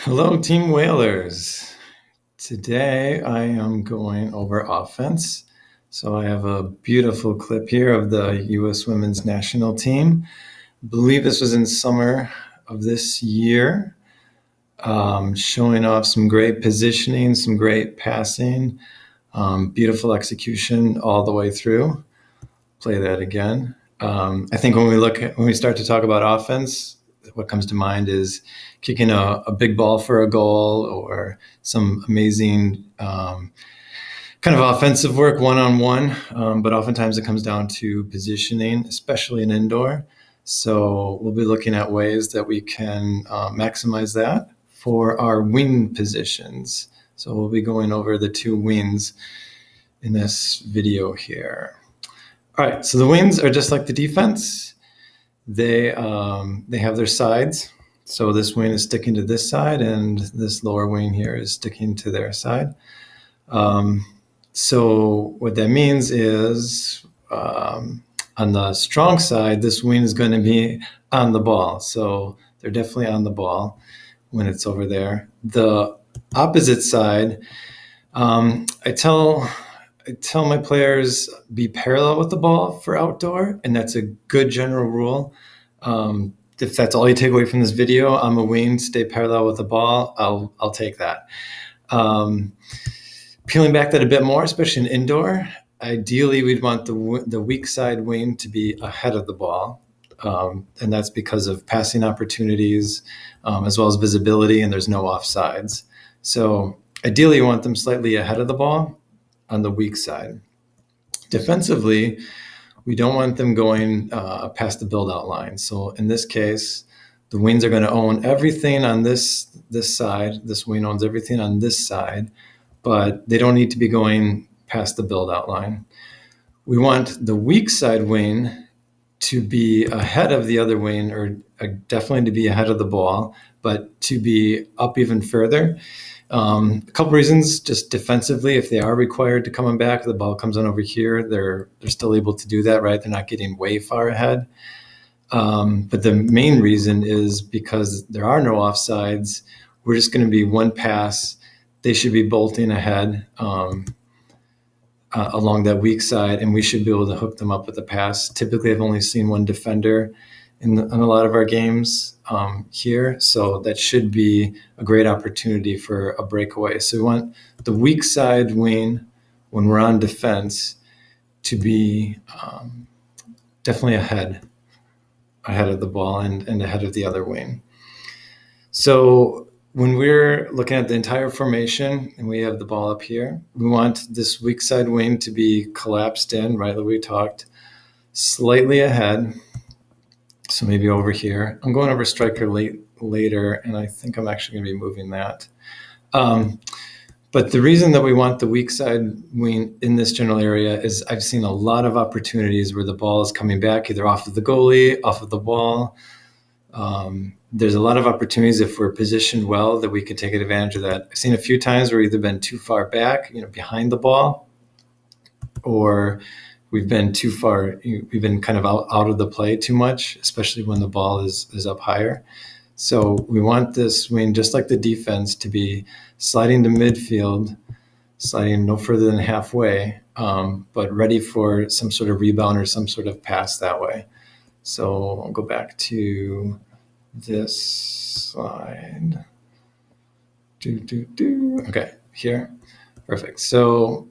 Hello, Team Whalers. Today I am going over offense. So I have a beautiful clip here of the U.S. women's national team. I believe this was in summer of this year, showing off some great positioning, some great passing, beautiful execution all the way through. Play that again. I think when we start to talk about offense, what comes to mind is kicking a big ball for a goal or some amazing kind of offensive work one-on-one. But oftentimes it comes down to positioning, especially in indoor. So we'll be looking at ways that we can maximize that for our wing positions. So we'll be going over the two wings in this video here. All right, so the wings are just like the defense. They have their sides. So this wing is sticking to this side, and this lower wing here is sticking to their side. So what that means is on the strong side, this wing is going to be on the ball. So they're definitely on the ball when it's over there. The opposite side, I tell my players be parallel with the ball for outdoor, and that's a good general rule. If that's all you take away from this video, I'm a wing, stay parallel with the ball, I'll take that. Peeling back that a bit more, especially in indoor, ideally we'd want the weak side wing to be ahead of the ball. And that's because of passing opportunities, as well as visibility, and there's no offsides. So ideally you want them slightly ahead of the ball on the weak side. Defensively, we don't want them going past the build-out line. So in this case, the wings are going to own everything on this side. This wing owns everything on this side, but they don't need to be going past the build-out line. We want the weak side wing to be ahead of the other wing, or definitely to be ahead of the ball, but to be up even further. A couple reasons, just defensively, if they are required to come back, the ball comes on over here, they're still able to do that, right? They're not getting way far ahead. But the main reason is because there are no offsides. We're just going to be one pass. They should be bolting ahead along that weak side, and we should be able to hook them up with a pass. Typically, I've only seen one defender in a lot of our games here, so that should be a great opportunity for a breakaway. So we want the weak side wing, when we're on defense, to be definitely ahead of the ball and ahead of the other wing. So when we're looking at the entire formation and we have the ball up here, we want this weak side wing to be collapsed in, right, like we talked, slightly ahead. So maybe over here. I'm going over striker later, and I think I'm actually going to be moving that. But the reason that we want the weak side wing in this general area is I've seen a lot of opportunities where the ball is coming back, either off of the goalie, off of the wall. There's a lot of opportunities if we're positioned well that we can take advantage of that. I've seen a few times where we've either been too far back, behind the ball, or we've been too far. We've been kind of out of the play too much, especially when the ball is up higher. So we want this wing, just like the defense, to be sliding to midfield, sliding no further than halfway, but ready for some sort of rebound or some sort of pass that way. So I'll go back to this slide. Okay, here. Perfect. So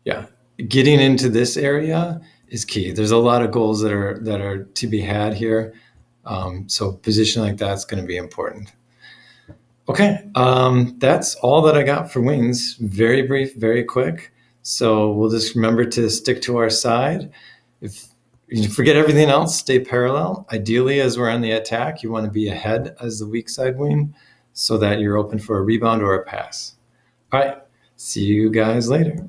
yeah, getting into this area is key. There's a lot of goals that are to be had here. So position like that's going to be important. Okay, that's all that I got for wings. Very brief, very quick. So we'll just remember to stick to our side. If you forget everything else, stay parallel. Ideally, as we're on the attack, you want to be ahead as the weak side wing so that you're open for a rebound or a pass. All right, see you guys later.